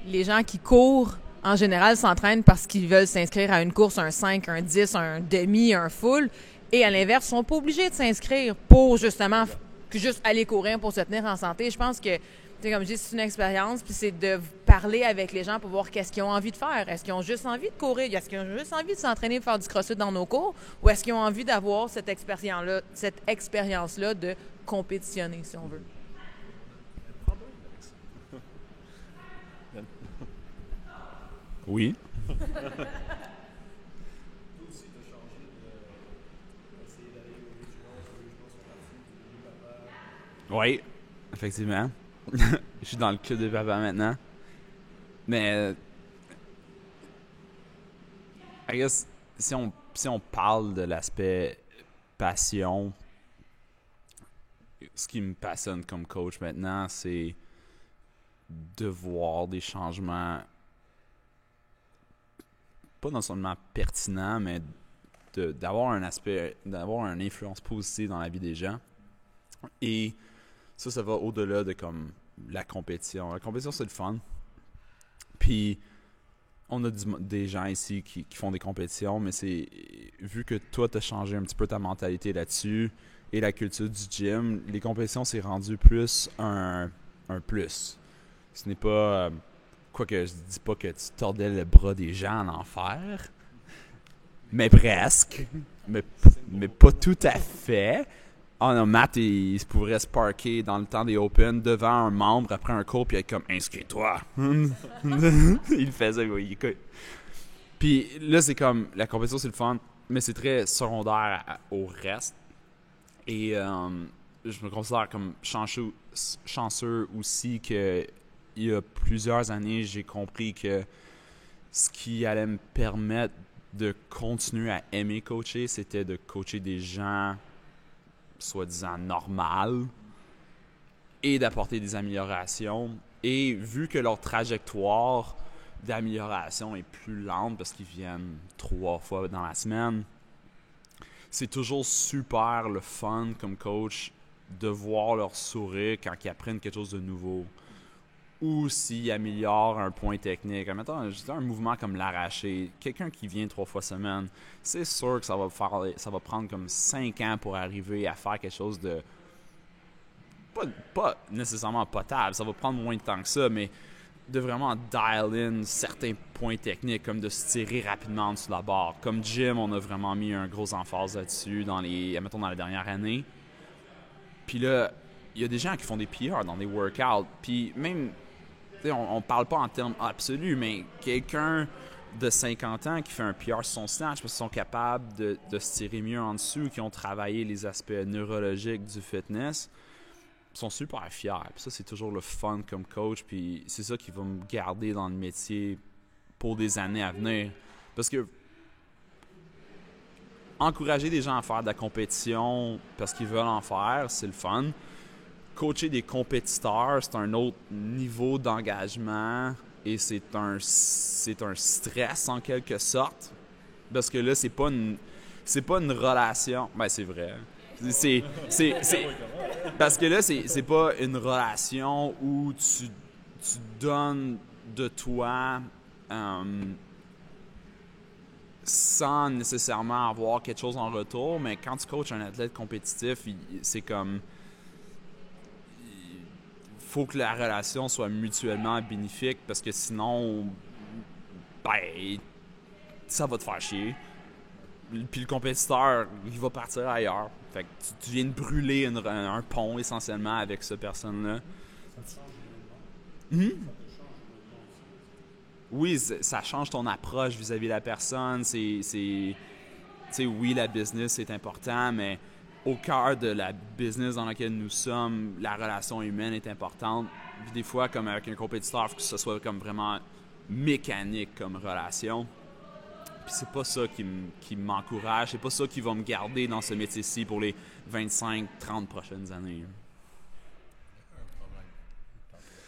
Les gens qui courent, en général, s'entraînent parce qu'ils veulent s'inscrire à une course, un 5, un 10, un demi, un full. Et à l'inverse, ils sont pas obligés de s'inscrire pour justement juste aller courir pour se tenir en santé. Je pense que, comme je dis, c'est une expérience, puis c'est de parler avec les gens pour voir qu'est-ce qu'ils ont envie de faire. Est-ce qu'ils ont juste envie de courir? Est-ce qu'ils ont juste envie de s'entraîner pour faire du CrossFit dans nos cours? Ou est-ce qu'ils ont envie d'avoir cette expérience-là de compétitionner, si on veut? Oui. Oui, effectivement. Je suis dans le club des papas maintenant. Mais, I guess, si on parle de l'aspect passion, ce qui me passionne comme coach maintenant, c'est de voir des changements pas non seulement pertinents, mais d'avoir une influence positive dans la vie des gens. Et ça va au-delà de comme la compétition. La compétition, c'est le fun. Puis, on a des gens ici qui font des compétitions, mais c'est vu que toi, tu as changé un petit peu ta mentalité là-dessus et la culture du gym, les compétitions, c'est rendu plus un plus. Ce n'est pas... Quoique, je dis pas que tu tordais le bras des gens en enfer, mais presque. Mais pas tout à fait. Ah non, Matt, il pourrait se parker dans le temps des Open devant un membre après un cours puis être comme « Inscris-toi! » Il faisait, oui. Puis là, c'est comme, la compétition, c'est le fun, mais c'est très secondaire au reste. Et je me considère comme chanceux aussi que il y a plusieurs années, j'ai compris que ce qui allait me permettre de continuer à aimer coacher, c'était de coacher des gens soi-disant normales et d'apporter des améliorations. Et vu que leur trajectoire d'amélioration est plus lente parce qu'ils viennent 3 fois dans la semaine, c'est toujours super le fun comme coach de voir leur sourire quand ils apprennent quelque chose de nouveau. Ou s'ils améliorent un point technique. Mettons, un mouvement comme l'arraché, quelqu'un qui vient 3 fois semaine, c'est sûr que ça va prendre comme 5 ans pour arriver à faire quelque chose de pas nécessairement potable. Ça va prendre moins de temps que ça, mais de vraiment dial in certains points techniques, comme de se tirer rapidement en dessous de la barre. Comme Jim, on a vraiment mis un gros emphase là-dessus dans la dernière année. Puis là, il y a des gens qui font des PR dans des workouts. Puis même, on parle pas en termes absolus, mais quelqu'un de 50 ans qui fait un PR sur son snatch parce qu'ils sont capables de se tirer mieux en dessous, qui ont travaillé les aspects neurologiques du fitness, sont super fiers. Puis ça, c'est toujours le fun comme coach. Puis c'est ça qui va me garder dans le métier pour des années à venir. Parce que encourager des gens à faire de la compétition parce qu'ils veulent en faire, c'est le fun. Coacher des compétiteurs, c'est un autre niveau d'engagement et c'est un stress en quelque sorte. Parce que là, c'est pas une relation. Ben, c'est vrai. Parce que là, c'est pas une relation où tu donnes de toi sans nécessairement avoir quelque chose en retour, mais quand tu coaches un athlète compétitif, c'est comme... Il faut que la relation soit mutuellement bénéfique parce que sinon, ben, ça va te faire chier. Puis le compétiteur, il va partir ailleurs. Fait que tu viens de brûler un pont essentiellement avec cette personne-là. Oui, ça change ton approche vis-à-vis de la personne. Oui, la business, c'est important, mais au cœur de la business dans laquelle nous sommes, la relation humaine est importante. Puis des fois, comme avec un compétiteur, il faut que ce soit comme vraiment mécanique comme relation. Puis c'est pas ça qui m'encourage, c'est pas ça qui va me garder dans ce métier-ci pour les 25-30 prochaines années.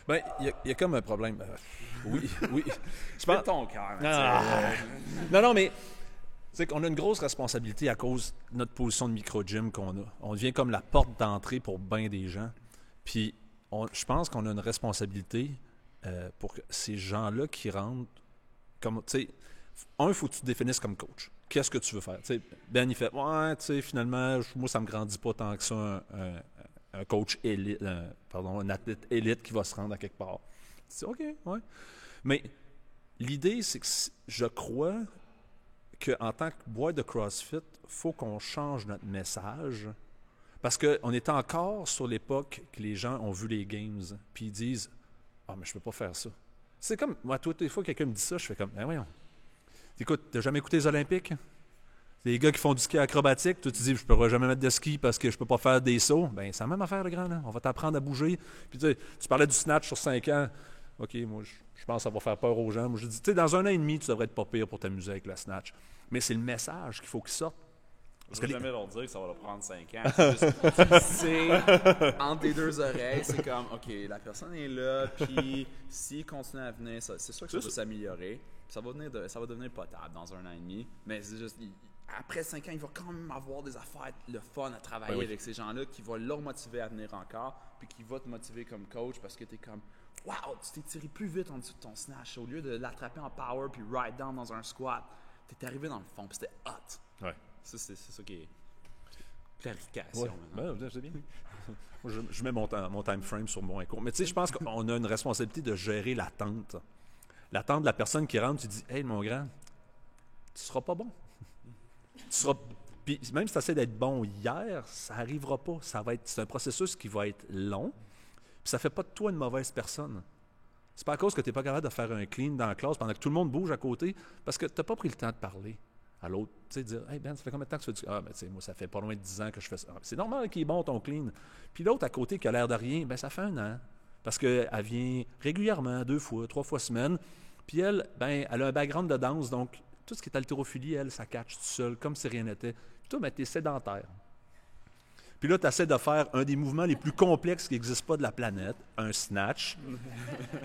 Ben, il y a comme un problème. Oui. Je pense ton cœur. Non, mais c'est qu'on a une grosse responsabilité à cause de notre position de micro-gym qu'on a. On devient comme la porte d'entrée pour bien des gens. Puis je pense qu'on a une responsabilité pour que ces gens-là qui rentrent, comme, tu sais, il faut que tu te définisses comme coach. Qu'est-ce que tu veux faire? T'sais, Ben, il fait, ouais, tu sais, finalement, moi, ça me grandit pas tant que ça, un coach élite, un athlète élite qui va se rendre à quelque part. Tu dis, OK, ouais. Mais l'idée, c'est que je crois qu'en tant que boîte de CrossFit, il faut qu'on change notre message. Parce qu'on est encore sur l'époque que les gens ont vu les games, puis ils disent, ah, mais je peux pas faire ça. C'est comme, moi, toutes les fois que quelqu'un me dit ça, je fais comme, ben voyons. Écoute, t'as jamais écouté les Olympiques? C'est les gars qui font du ski acrobatique. Toi, tu dis, je ne pourrai jamais mettre de ski parce que je peux pas faire des sauts. Bien, c'est la même affaire, le grand. Là. On va t'apprendre à bouger. Puis, tu parlais du snatch sur 5 ans. OK, moi, je pense que ça va faire peur aux gens. Moi, je dis, dans 1 an et demi, tu devrais être pas pire pour t'amuser avec le snatch. Mais c'est le message qu'il faut qu'il sorte. Je ne vais jamais leur dire que ça va leur prendre 5 ans. C'est juste, entre tes deux oreilles, c'est comme, OK, la personne est là, puis s'il continue à venir, c'est sûr que ça va s'améliorer. Ça va devenir potable dans 1 an et demi. Mais c'est juste, après 5 ans, il va quand même avoir des affaires, le fun à travailler avec ces gens-là qui vont leur motiver à venir encore, puis qui va te motiver comme coach parce que tu es comme, wow, tu t'es tiré plus vite en dessous de ton snatch. Au lieu de l'attraper en power puis ride down dans un squat, tu es arrivé dans le fond, puis c'était hot. Ouais. Ça, c'est ça qui est clarification. Ouais, c'est bien. Moi, je mets mon time frame sur mon cours. Mais tu sais, je pense qu'on a une responsabilité de gérer l'attente. L'attente de la personne qui rentre, tu dis, hey, mon grand, tu seras pas bon. Puis même si tu essaies d'être bon hier, ça n'arrivera pas. C'est un processus qui va être long. Puis ça fait pas de toi une mauvaise personne. C'est pas à cause que tu n'es pas capable de faire un clean dans la classe pendant que tout le monde bouge à côté, parce que tu n'as pas pris le temps de parler à l'autre. Tu sais, dire, hey Ben, ça fait combien de temps que tu fais du. Ah, ben, tu sais, moi, ça fait pas loin de 10 ans que je fais ça. Ah, c'est normal qu'il est bon ton clean. Puis l'autre à côté qui a l'air de rien, ben, ça fait 1 an. Parce qu'elle vient régulièrement, 2 fois, 3 fois semaine. Puis elle, ben, elle a un background de danse, donc tout ce qui est haltérophilie, elle, ça catch tout seul, comme si rien n'était. Puis toi, ben, tu es sédentaire. Puis là, tu essaies de faire un des mouvements les plus complexes qui n'existent pas de la planète, un snatch.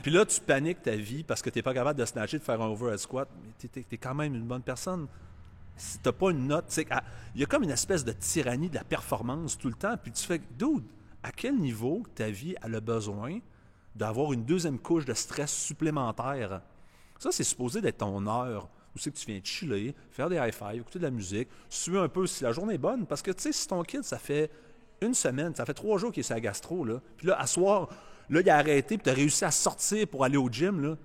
Puis là, tu paniques ta vie parce que tu n'es pas capable de snatcher, de faire un overhead squat. Mais tu es quand même une bonne personne. si t'as pas une note, il y a comme une espèce de tyrannie de la performance tout le temps, puis tu fais, dude, à quel niveau ta vie elle a besoin d'avoir une deuxième couche de stress supplémentaire? Ça, c'est supposé d'être ton heure, où c'est que tu viens de chiller, faire des high-fives, écouter de la musique, suivre un peu si la journée est bonne, parce que, tu sais, si ton kid, ça fait une semaine, ça fait 3 jours qu'il est sur la gastro, là, puis là, à soir, là, il a arrêté, puis tu as réussi à sortir pour aller au gym, là,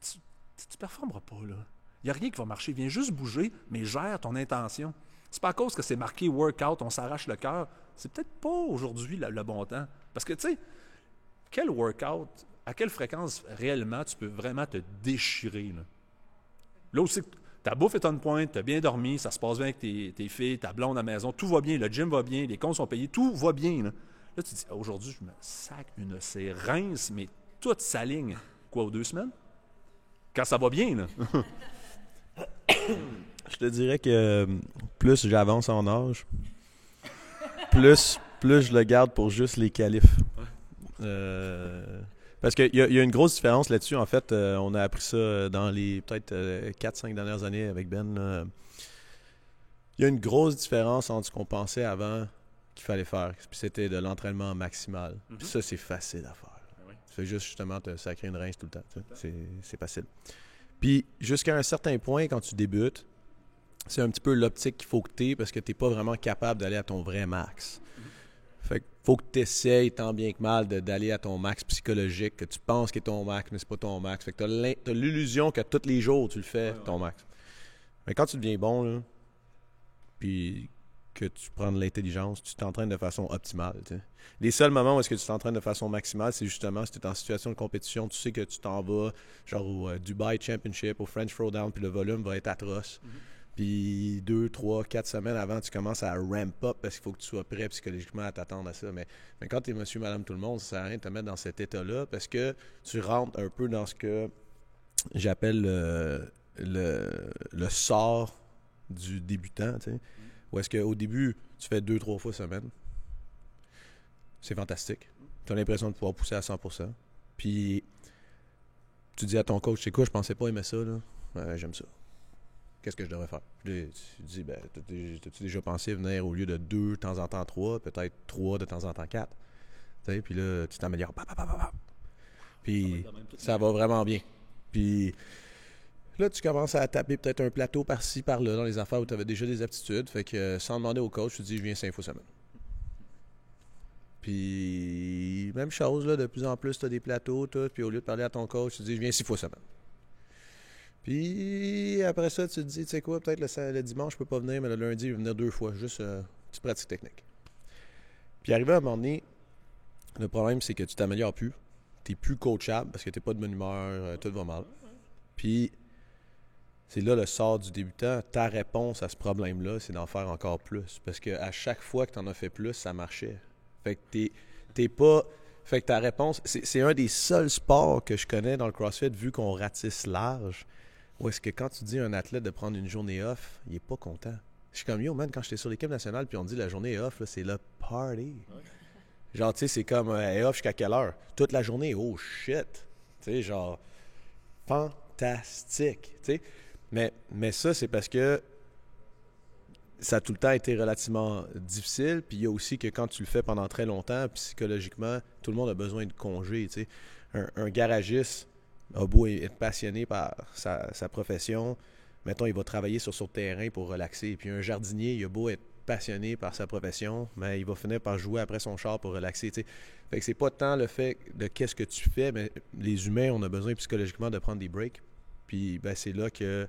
tu performeras pas, là. Il n'y a rien qui va marcher. Viens juste bouger, mais gère ton intention. C'est pas à cause que c'est marqué workout, on s'arrache le cœur. C'est peut-être pas aujourd'hui le bon temps. Parce que, tu sais, quel workout, à quelle fréquence réellement tu peux vraiment te déchirer, là? Là aussi, ta bouffe est on point, tu as bien dormi, ça se passe bien avec tes filles, ta blonde à la maison, tout va bien, le gym va bien, les comptes sont payés, tout va bien, là. Là, tu te dis, aujourd'hui, je me sac une rince, mais toute s'aligne. Quoi, aux 2 semaines? Quand ça va bien, là. Je te dirais que plus j'avance en âge, plus je le garde pour juste les qualifs. Parce qu'il y a une grosse différence là-dessus. En fait, on a appris ça dans les peut-être 4-5 dernières années avec Ben. Il y a une grosse différence entre ce qu'on pensait avant qu'il fallait faire. Puis c'était de l'entraînement maximal. Puis ça, c'est facile à faire. Tu fais juste justement te sacrer une rince tout le temps. C'est facile. Puis jusqu'à un certain point, quand tu débutes, c'est un petit peu l'optique qu'il faut que tu aies parce que tu n'es pas vraiment capable d'aller à ton vrai max. Fait qu'il faut que tu essayes tant bien que mal d'aller à ton max psychologique, que tu penses qu'il est ton max, mais c'est pas ton max. Fait que tu as l'illusion que tous les jours, tu le fais, ton max. Mais quand tu deviens bon, là, puis que tu prends de l'intelligence, tu t'entraînes de façon optimale. T'sais. Les seuls moments où est-ce que tu t'entraînes de façon maximale, c'est justement si tu es en situation de compétition, tu sais que tu t'en vas genre au Dubai Championship, au French Throwdown, puis le volume va être atroce. Puis 2, 3, 4 semaines avant, tu commences à ramp up parce qu'il faut que tu sois prêt psychologiquement à t'attendre à ça. Mais quand tu es monsieur, madame, tout le monde, ça sert à rien de te mettre dans cet état-là parce que tu rentres un peu dans ce que j'appelle le sort du débutant. T'sais. Ou est-ce qu'au début, tu fais 2-3 fois semaine. C'est fantastique. Tu as l'impression de pouvoir pousser à 100%. Puis tu dis à ton coach, c'est quoi, je pensais pas aimer ça, là. J'aime ça. Qu'est-ce que je devrais faire? Puis tu dis, t'as-tu déjà pensé venir au lieu de 2 de temps en temps 3, peut-être 3 de temps en temps 4? Puis là, tu t'améliores. Puis ça va vraiment bien. Puis là, tu commences à taper peut-être un plateau par-ci, par-là, dans les affaires où tu avais déjà des aptitudes. Fait que sans demander au coach, tu te dis, je viens 5 fois semaine. Puis même chose, là, de plus en plus, tu as des plateaux, tout. Puis au lieu de parler à ton coach, tu te dis, je viens 6 fois semaine. Puis après ça, tu te dis, tu sais quoi, peut-être le dimanche, je peux pas venir, mais le lundi, je vais venir 2 fois, juste petite pratique technique. Puis arrivé à un moment donné, le problème, c'est que tu t'améliores plus. Tu n'es plus coachable parce que tu n'es pas de bonne humeur, tout va mal. Puis c'est là le sort du débutant. Ta réponse à ce problème-là, c'est d'en faire encore plus. Parce qu'à chaque fois que tu en as fait plus, ça marchait. Fait que t'es pas... Fait que ta réponse... C'est un des seuls sports que je connais dans le CrossFit, vu qu'on ratisse large, où est-ce que quand tu dis à un athlète de prendre une journée off, il est pas content. Je suis comme, yo, man, quand j'étais sur l'équipe nationale, puis on dit la journée off, là, c'est le party. Ouais. Genre, tu sais, c'est comme, off jusqu'à quelle heure? Toute la journée, oh shit. Tu sais, genre, fantastique. Tu sais. Mais ça, c'est parce que ça a tout le temps été relativement difficile. Puis il y a aussi que quand tu le fais pendant très longtemps, psychologiquement, tout le monde a besoin de congés. Tu sais. Un garagiste a beau être passionné par sa profession, mettons, il va travailler sur son terrain pour relaxer. Puis un jardinier, il a beau être passionné par sa profession, mais il va finir par jouer après son char pour relaxer. Tu sais. Fait que c'est pas tant le fait de qu'est-ce que tu fais, mais les humains, on a besoin psychologiquement de prendre des breaks. Puis c'est là que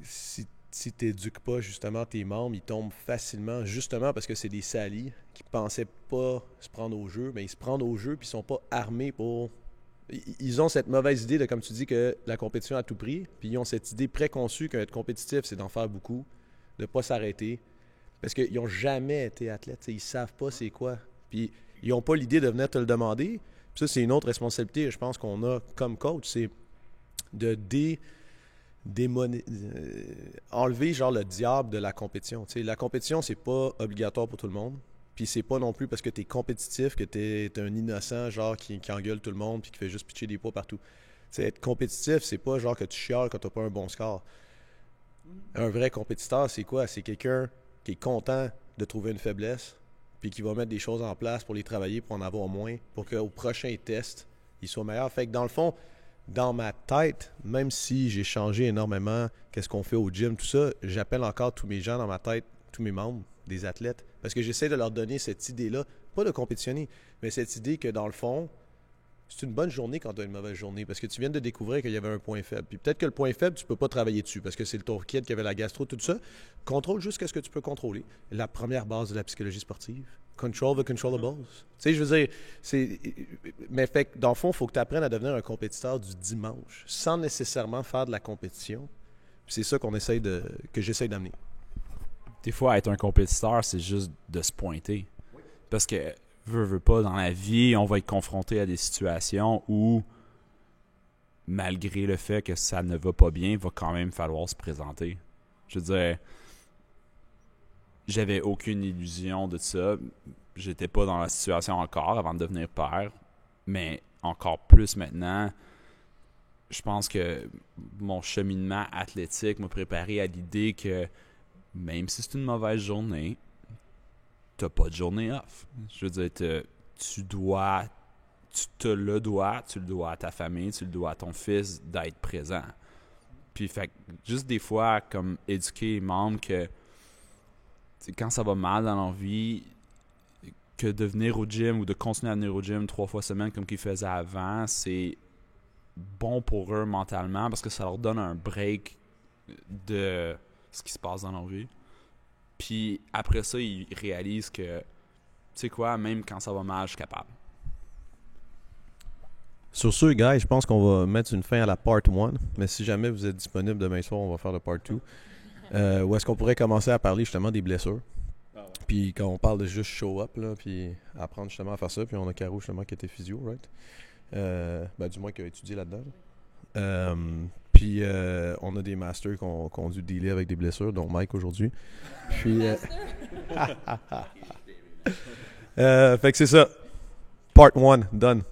si tu n'éduques pas justement tes membres, ils tombent facilement, justement parce que c'est des salis qui pensaient pas se prendre au jeu, mais ils se prennent au jeu puis ils sont pas armés pour... Ils ont cette mauvaise idée de, comme tu dis, que la compétition à tout prix, puis ils ont cette idée préconçue qu'être compétitif, c'est d'en faire beaucoup, de pas s'arrêter, parce qu'ils n'ont jamais été athlètes, ils savent pas c'est quoi, puis ils n'ont pas l'idée de venir te le demander. Puis ça, c'est une autre responsabilité, je pense, qu'on a comme coach, c'est de enlever genre le diable de la compétition. T'sais, la compétition, c'est pas obligatoire pour tout le monde. Puis c'est pas non plus parce que t'es compétitif que t'es un innocent genre qui engueule tout le monde puis qui fait juste pitcher des poids partout. T'sais, être compétitif, c'est pas genre que tu chiales quand t'as pas un bon score. Un vrai compétiteur, c'est quoi? C'est quelqu'un qui est content de trouver une faiblesse, puis qui va mettre des choses en place pour les travailler, pour en avoir moins, pour qu'au prochain test, il soit meilleur. Fait que dans le fond, dans ma tête, même si j'ai changé énormément, qu'est-ce qu'on fait au gym, tout ça, j'appelle encore tous mes gens dans ma tête, tous mes membres, des athlètes, parce que j'essaie de leur donner cette idée-là, pas de compétitionner, mais cette idée que dans le fond, c'est une bonne journée quand tu as une mauvaise journée, parce que tu viens de découvrir qu'il y avait un point faible. Puis peut-être que le point faible, tu peux pas travailler dessus, parce que c'est le tour kid qui avait la gastro, tout ça. Contrôle juste ce que tu peux contrôler. La première base de la psychologie sportive. Control the controllables. Tu sais, je veux dire, mais fait que dans le fond, il faut que tu apprennes à devenir un compétiteur du dimanche, sans nécessairement faire de la compétition. Puis c'est ça que j'essaie d'amener. Des fois, être un compétiteur, c'est juste de se pointer. Parce que, veux pas, dans la vie, on va être confronté à des situations où, malgré le fait que ça ne va pas bien, il va quand même falloir se présenter. Je veux dire, j'avais aucune illusion de ça. J'étais pas dans la situation encore avant de devenir père, mais encore plus maintenant. Je pense que mon cheminement athlétique m'a préparé à l'idée que même si c'est une mauvaise journée, t'as pas de journée off. Je veux dire, tu le dois à ta famille, tu le dois à ton fils d'être présent. Puis fait juste des fois, comme éduquer les membres que quand ça va mal dans leur vie, que de venir au gym ou de continuer à venir au gym 3 fois semaine comme qu'ils faisaient avant, c'est bon pour eux mentalement parce que ça leur donne un break de ce qui se passe dans leur vie. Puis après ça, ils réalisent que, tu sais quoi, même quand ça va mal, je suis capable. Sur ce, guys, je pense qu'on va mettre une fin à la part 1. Mais si jamais vous êtes disponible demain soir, on va faire le part 2. Où est-ce qu'on pourrait commencer à parler justement des blessures. Puis quand on parle de juste show up, là, puis apprendre justement à faire ça. Puis on a Caro justement qui était physio, right? Du moins qui a étudié là-dedans. Puis on a des masters qui ont dû dealer avec des blessures, dont Mike aujourd'hui. Puis fait que c'est ça. Part 1, done.